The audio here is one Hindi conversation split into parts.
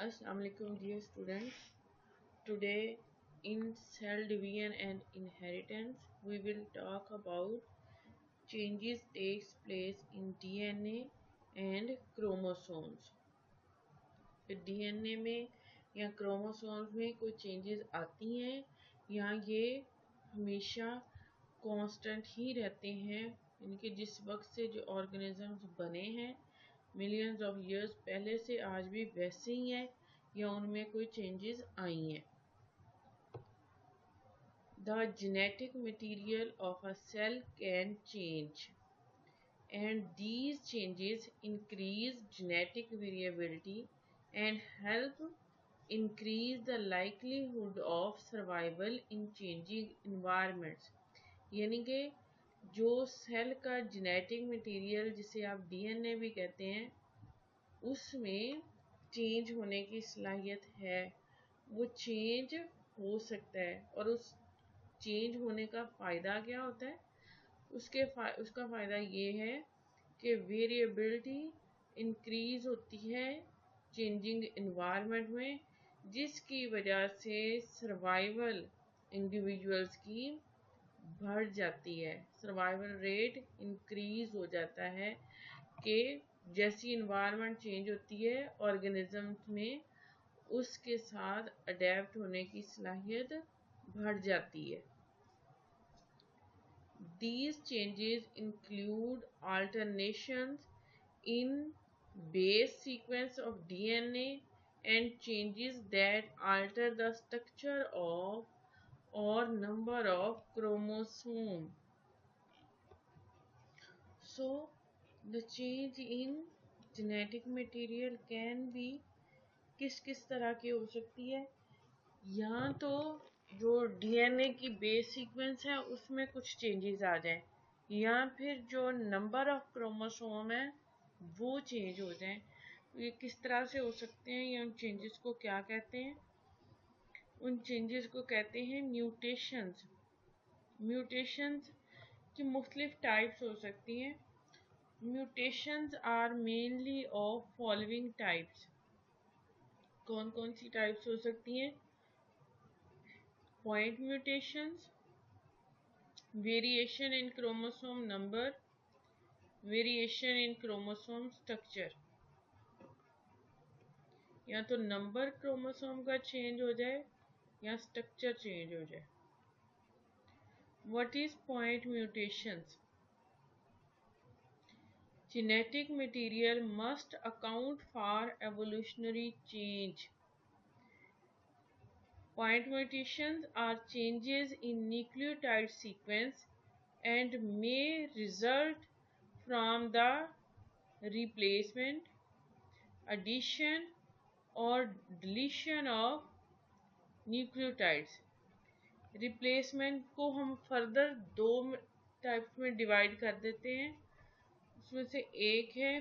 Assalamu alaikum dear students. Today in cell division and inheritance we will talk about changes takes place in DNA and chromosomes. DNA में या क्रोमोसोम्स में कोई चेंजेस आती हैं या ये हमेशा कांस्टेंट ही रहते हैं, इनके जिस वक्त से जो ऑर्गेनिजम्स बने हैं मिलियंस ऑफ ईयर्स पहले से आज भी वैसे ही हैं या उनमें कोई चेंजेस आई हैं. The genetic material of a cell can change and these changes increase genetic variability and help increase the likelihood of survival in changing environments. यानी कि जो सेल का जेनेटिक मटेरियल जिसे आप डीएनए भी कहते हैं उसमें चेंज होने की सलाहियत है, वो चेंज हो सकता है. और उस चेंज होने का फ़ायदा क्या होता है? उसका फ़ायदा ये है कि वेरिएबिलिटी इंक्रीज होती है चेंजिंग इन्वायरमेंट में, जिसकी वजह से सर्वाइवल इंडिविजुअल्स की बढ़ जाती है. सर्वाइवल रेट इंक्रीज हो जाता है कि जैसी इन्वायरमेंट चेंज होती है ऑर्गेनिजम्स में उसके साथ अडेप्ट होने की सलाहियत बढ़ जाती है. These changes include alterations in base sequence of DNA and changes that alter the structure of or number of chromosomes. So, the change in genetic material can be किस तरह की हो सकती है? यहाँ तो जो डीएनए की बेस सीक्वेंस है उसमें कुछ चेंजेस आ जाएं या फिर जो नंबर ऑफ क्रोमोसोम है वो चेंज हो जाएं. ये किस तरह से हो सकते हैं या उन चेंजेस को क्या कहते हैं? उन चेंजेस को कहते हैं म्यूटेशंस. म्यूटेशंस की मुख्तलिफ टाइप्स हो सकती हैं. Mutations are mainly of following types. कौन कौन सी टाइप्स हो सकती हैं? Point mutations, variation in chromosome number, variation in chromosome structure. या तो नंबर क्रोमोसोम का चेंज हो जाए या स्ट्रक्चर चेंज हो जाए. What is point mutations? Genetic material must account for evolutionary change. Point mutations are changes in nucleotide sequence and may result from the replacement, addition or deletion of nucleotides. Replacement को हम फर्दर दो टाइप्स में डिवाइड कर देते हैं. उसमें से एक है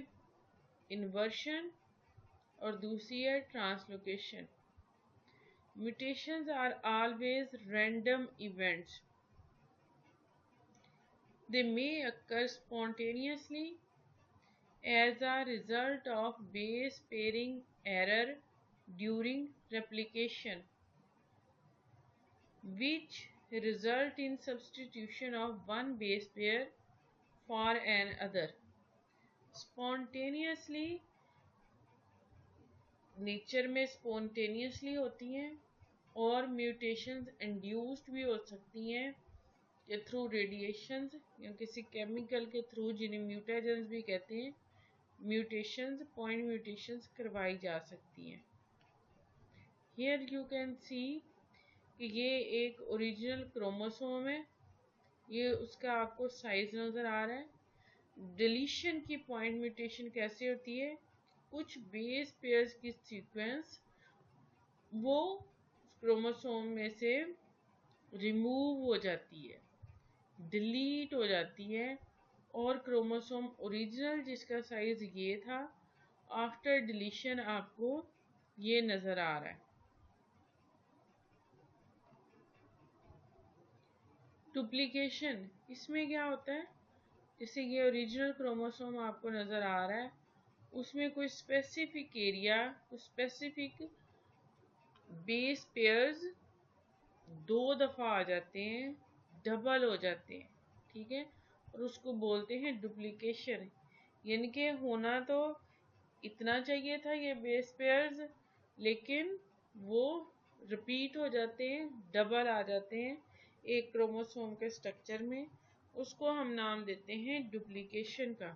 इन्वर्शन और दूसरी है translocation. Mutations are always random events. They may occur spontaneously as a result of base pairing error during replication, which result in substitution of one base pair for another. Spontaneously nature में स्पॉन्टेनियसली होती हैं और म्यूटेशंस इंड्यूस्ड भी हो सकती हैं या थ्रू रेडिएशंस या किसी केमिकल के थ्रू, जिन्हें म्यूटेजेंस भी कहते हैं. म्यूटेशंस पॉइंट म्यूटेशंस करवाई जा सकती हैं. हियर यू कैन सी कि ये एक ओरिजिनल क्रोमोसोम है, ये उसका आपको साइज नज़र आ रहा है. डिलीशन की पॉइंट म्यूटेशन कैसे होती है? कुछ बेस पेयर्स की सीक्वेंस वो क्रोमोसोम में से रिमूव हो जाती है, डिलीट हो जाती है और क्रोमोसोम ओरिजिनल जिसका साइज ये था आफ्टर डिलीशन आपको ये नज़र आ रहा है. डुप्लीकेशन इसमें क्या होता है? जैसे ये ओरिजिनल क्रोमोसोम आपको नज़र आ रहा है उसमें कोई specific area, specific base pairs 2 दफा आ जाते हैं, डबल हो जाते हैं, ठीक है, और उसको बोलते हैं डुप्लीकेशन। यानी कि होना तो इतना चाहिए था ये बेस पेयर्स, लेकिन वो रिपीट हो जाते हैं, डबल आ जाते हैं एक क्रोमोसोम के स्ट्रक्चर में। उसको हम नाम देते हैं डुप्लीकेशन का।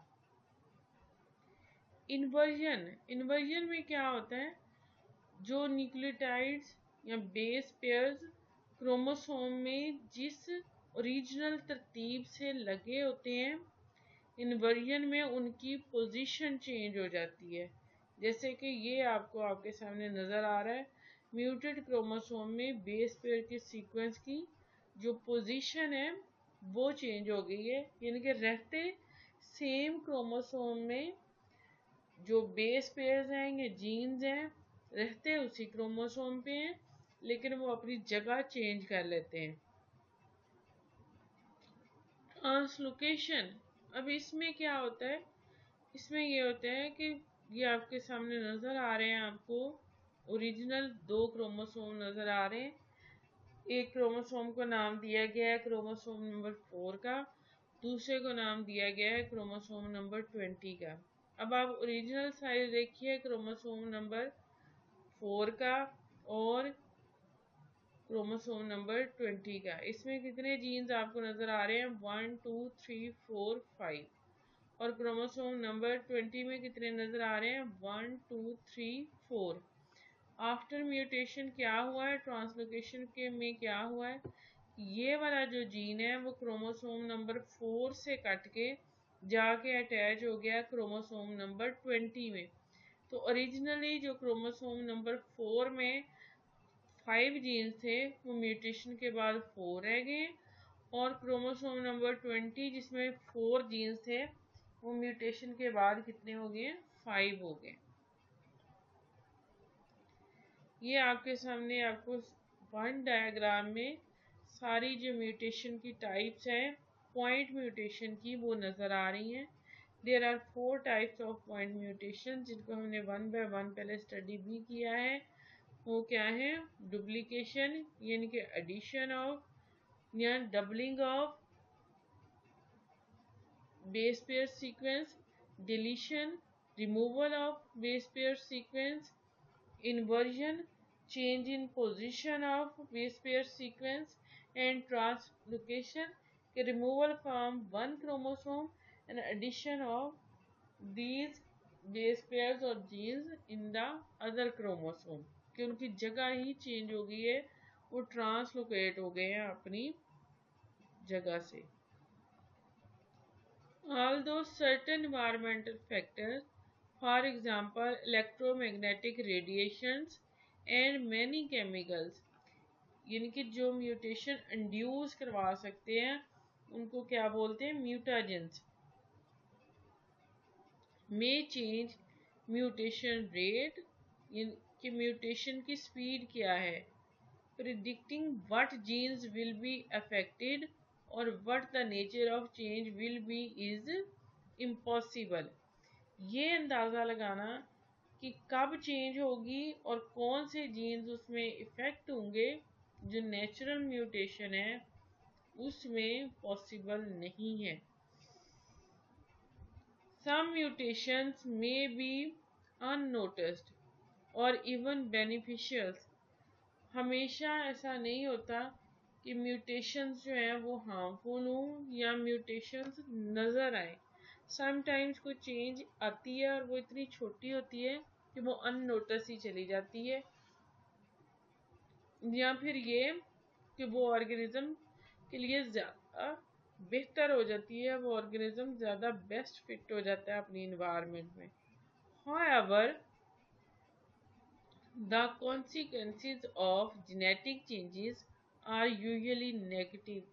इन्वर्जन, इन्वर्जन में क्या होता है, जो न्यूक्लियोटाइड्स या बेस पेयर्स क्रोमोसोम में जिस ओरिजिनल तरतीब से लगे होते हैं, इन्वर्जन में उनकी पोजीशन चेंज हो जाती है। जैसे कि ये आपको आपके सामने नज़र आ रहा है, म्यूटेड क्रोमोसोम में बेस पेयर के सीक्वेंस की जो पोजीशन है वो चेंज हो गई है। यानी कि रहते सेम क्रोमोसोम में जो बेस पेयर्स हैं या जीन्स हैं, रहते उसी क्रोमोसोम पे हैं, लेकिन वो अपनी जगह चेंज कर लेते हैं। ट्रांसलोकेशन, अब इसमें क्या होता है, इसमें ये होता है कि ये आपके सामने नज़र आ रहे हैं, आपको ओरिजिनल 2 क्रोमोसोम नज़र आ रहे हैं। एक क्रोमोसोम को नाम दिया गया है क्रोमोसोम नंबर 4 का, दूसरे को नाम दिया गया है क्रोमोसोम नंबर 20 का। अब आप ओरिजिनल साइज देखिए क्रोमोसोम नंबर 4 का और क्रोमोसोम नंबर 20 का, इसमें कितने जीन्स आपको नजर आ रहे हैं, 1 2 3 4 5। और क्रोमोसोम नंबर 20 में कितने नजर आ रहे हैं, 1 2 3 4। आफ्टर म्यूटेशन क्या हुआ है, ट्रांसलोकेशन के में क्या हुआ है, ये वाला जो जीन है वो क्रोमोसोम नंबर 4 से कट के जाके अटैच हो गया क्रोमोसोम नंबर 20 में। तो ओरिजिनली जो क्रोमोसोम नंबर 4 में 5 जीन्स थे, वो म्यूटेशन के बाद 4 रह गए, और क्रोमोसोम नंबर 20 जिसमें 4 जीन्स थे, वो म्यूटेशन के बाद कितने हो गए, 5 हो गए। ये आपके सामने आपको वन डायग्राम में सारी जो म्यूटेशन की टाइप्स हैं पॉइंट म्यूटेशन की वो नज़र आ रही हैं। There are 4 types of point mutation, जिनको हमने 1 बाय 1 पहले स्टडी भी किया है। वो क्या है, डुप्लीकेशन यानी कि एडिशन ऑफ या doubling of base pair sequence, deletion removal of base pair sequence, inversion change in position of base pair sequence, and translocation removal from one chromosome and addition of these base pairs or genes in the other chromosome, कि उनकी जगह ही चेंज हो गई है, वो ट्रांसलोकेट हो गए हैं अपनी जगह से। Although certain environmental factors, for example electromagnetic radiations and many chemicals, यानी कि जो म्यूटेशन इंड्यूस करवा सकते हैं उनको क्या बोलते हैं, म्यूटाजेंस, में चेंज म्यूटेशन रेट, कि म्यूटेशन की स्पीड क्या है, predicting what genes will be affected or what the nature of change will be is impossible। ये अंदाज़ा लगाना कि कब चेंज होगी और कौन से जीन्स उसमें इफ़ेक्ट होंगे, जो नेचुरल म्यूटेशन है उसमें पॉसिबल नहीं है। सम म्यूटेशंस मे बी अननोटिस्ड और इवन बेनिफिशियल। हमेशा ऐसा नहीं होता कि म्यूटेशंस जो हैं वो हार्मफुल हों या म्यूटेशंस नज़र आए। समटाइम्स कोई चेंज आती है और वो इतनी छोटी होती है कि वो अननोटिस ही चली जाती है, या फिर ये कि वो ऑर्गेनिज्म के लिए ज़्यादा बेहतर हो जाती है, वो ऑर्गेनिज्म ज़्यादा बेस्ट फिट हो जाता है अपनी इन्वायरमेंट में। However, the consequences of genetic changes are usually negative।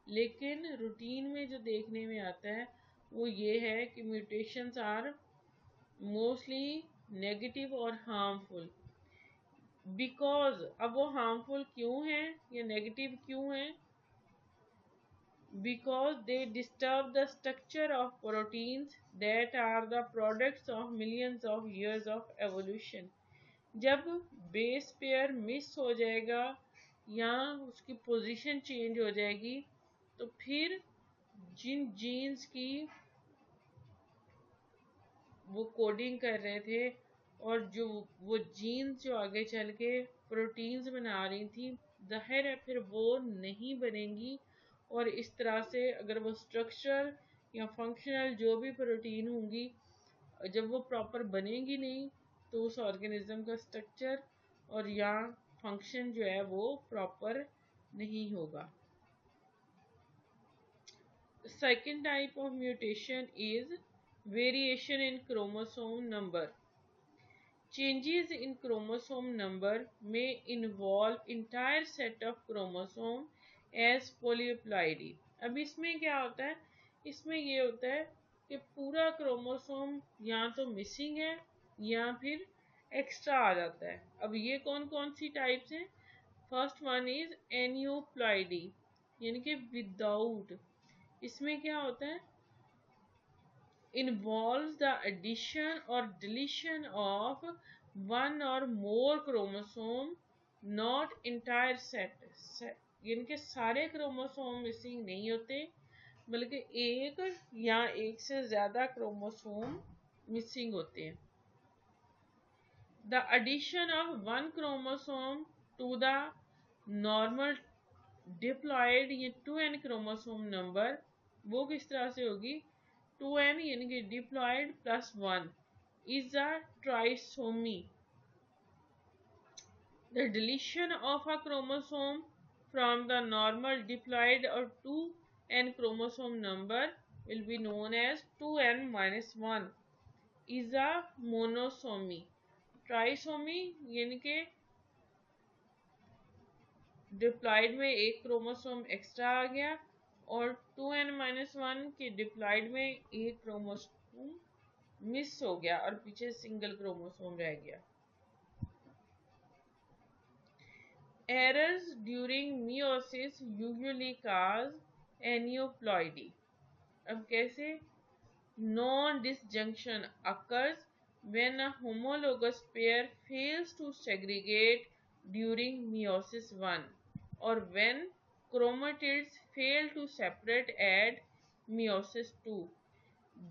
लेकिन रूटीन में जो देखने में आता है वो ये है कि म्यूटेशंस आर मोस्टली नेगेटिव और हार्मफुल। बिकॉज अब वो हार्मफुल क्यों है या नेगेटिव क्यों है, because they disturb the structure of proteins that are the products of millions of years of evolution. जब बेस पेयर मिस हो जाएगा या उसकी पोजीशन चेंज हो जाएगी तो फिर जिन जीन्स की वो कोडिंग कर रहे थे और जो वो जीन्स जो आगे चल के प्रोटीन्स बना रही थी, जाहिर है फिर वो नहीं बनेंगी। और इस तरह से अगर वो स्ट्रक्चरल या फंक्शनल जो भी प्रोटीन होंगी, जब वो प्रॉपर बनेंगी नहीं तो उस ऑर्गेनिज्म का स्ट्रक्चर और या फंक्शन जो है वो प्रॉपर नहीं होगा। Second type of mutation is variation in chromosome number. Changes in chromosome number may involve entire set of chromosome as polyploidy. अब इसमें क्या होता है, इसमें ये होता है कि पूरा क्रोमोसोम या तो मिसिंग है या फिर एक्स्ट्रा आ जाता है। अब ये कौन कौन सी टाइप्स हैं? फर्स्ट वन इज एनियोप्लॉइडी, यानी कि विदाउट। इसमें क्या होता है, involves the addition or deletion of one or more chromosome, not entire set। यानी कि सारे क्रोमोसोम मिसिंग नहीं होते बल्कि एक या एक से ज्यादा क्रोमोसोम मिसिंग होते हैं। The addition of one chromosome to the normal diploid ये 2n क्रोमोसोम नंबर वो किस तरह से होगी, 2n यानी कि diploid plus 1 is a trisomy. The deletion of a chromosome from the normal diploid और 2n chromosome number will be known as 2n-1 is a monosomy. Trisomy यानी कि डिप्लॉयड में एक क्रोमोसोम एक्स्ट्रा आ गया और 2n-1 के डिप्लॉयड में एक क्रोमोसोम मिस हो गया और पीछे सिंगल क्रोमोसोम रह गया। एरर्स ड्यूरिंग मियोसिस यूजुअली काज एनियोप्लॉइडी। अब कैसे? Non disjunction occurs when a homologous pair fails to segregate during meiosis 1 or when chromatids fail to separate at meiosis 2.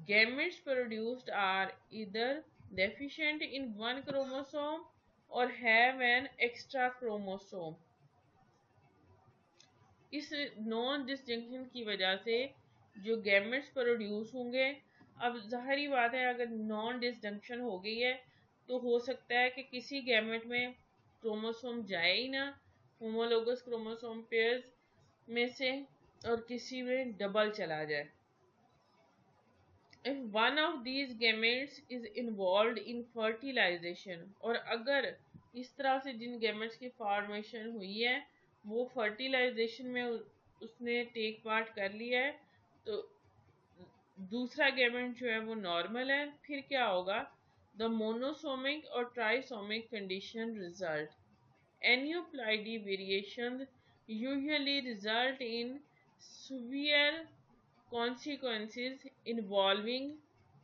Gametes produced are either deficient in one chromosome or have an extra chromosome. इस नॉन डिसजंक्शन की वजह से जो गैमेट्स प्रोड्यूस होंगे, अब जाहिर बात है अगर नॉन डिसजंक्शन हो गई है तो हो सकता है कि किसी गैमेट में क्रोमोसोम जाए ही ना, होमोलोगस क्रोमोसोम पेयर्स में से, और किसी में डबल चला जाए। If one of these gametes is involved in fertilization, और अगर इस तरह से जिन gametes की फॉर्मेशन हुई है वो फर्टिलाइजेशन में उसने टेक पार्ट कर लिया है तो दूसरा गैमेट जो है वो नॉर्मल है, फिर क्या होगा, द मोनोसोमिक और trisomic condition result. Aneuploidy variations usually result in severe consequences involving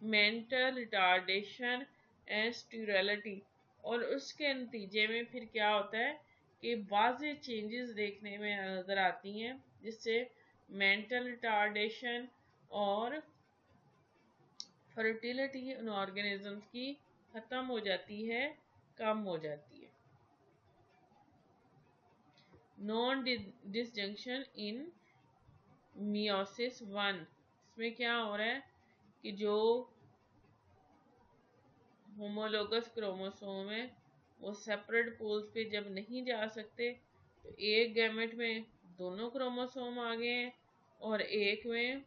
mental retardation and sterility। और उसके नतीजे में फिर क्या होता है कि वाज़ेह चेंजेस देखने में नज़र आती हैं जिससे मेंटल रिटार्डेशन और फर्टिलिटी इन ऑर्गेनिजम्स की ख़त्म हो जाती है, कम हो जाती है। नॉन डिसजंक्शन इन मियोसिस 1, इसमें क्या हो रहा है कि जो होमोलोगस क्रोमोसोम है वो सेपरेट पोल्स पे जब नहीं जा सकते तो एक गैमेट में दोनों क्रोमोसोम आ गए हैं और एक में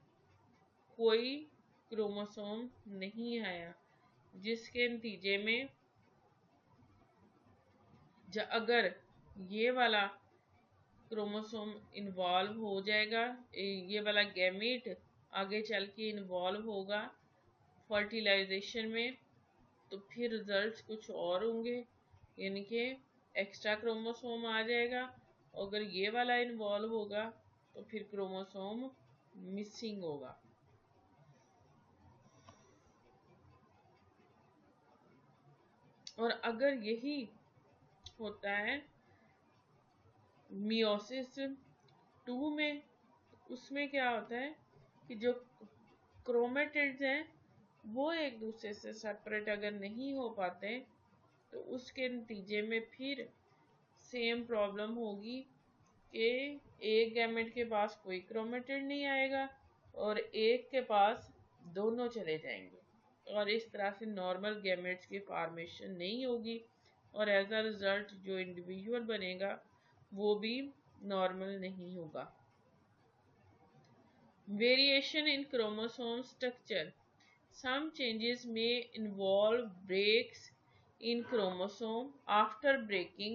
कोई क्रोमोसोम नहीं आया, जिसके नतीजे में अगर ये वाला क्रोमोसोम इन्वॉल्व हो जाएगा, ये वाला गैमेट आगे चल के इन्वॉल्व होगा फर्टिलाइजेशन में, तो फिर रिजल्ट्स कुछ और होंगे, यानी कि एक्स्ट्रा क्रोमोसोम आ जाएगा। अगर ये वाला इन्वॉल्व होगा तो फिर क्रोमोसोम मिसिंग होगा। और अगर यही होता है मियोसिस 2 में, उसमें क्या होता है कि जो क्रोमेटिड्स हैं वो एक दूसरे से सेपरेट अगर नहीं हो पाते, तो उसके नतीजे में फिर सेम प्रॉब्लम होगी कि एक गैमेट के पास कोई क्रोमेटिड नहीं आएगा और एक के पास दोनों चले जाएंगे, और इस तरह से नॉर्मल गैमेट्स की फॉर्मेशन नहीं होगी, और एज अ रिजल्ट जो इंडिविजुअल बनेगा वो भी नॉर्मल नहीं होगा। Variation in chromosome structure, some changes may involve breaks in chromosome. After breaking,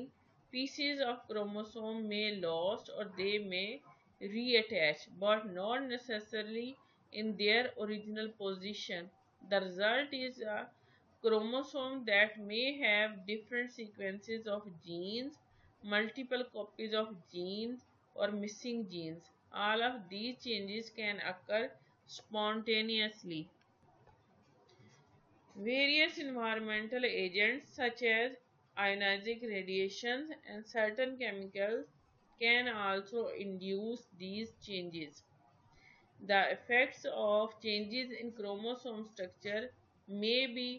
pieces of chromosome may lost or they may reattach, but not necessarily in their original position. The result is a chromosome that may have different sequences of genes, multiple copies of genes, or missing genes. All of these changes can occur spontaneously. Various environmental agents such as ionizing radiations and certain chemicals can also induce these changes. The effects of changes in chromosome structure may be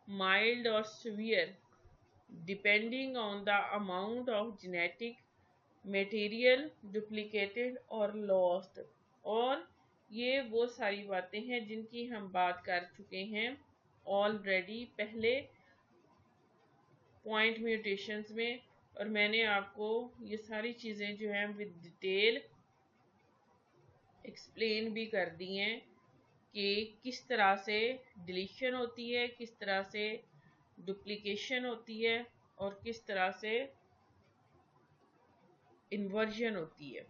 mild or severe depending on the amount of genetic material duplicated or lost। और ये वो सारी बातें हैं जिनकी हम बात कर चुके हैं ऑलरेडी पहले पॉइंट म्यूटेशंस में, और मैंने आपको ये सारी चीज़ें जो हैं विद डिटेल एक्सप्लेन भी कर दी हैं कि किस तरह से डिलीशन होती है, किस तरह से डुप्लीकेशन होती है, और किस तरह से इन्वर्जन होती है।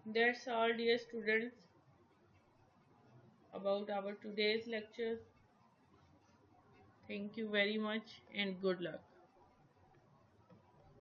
That's all, dear students, about our today's lecture. Thank you very much and good luck.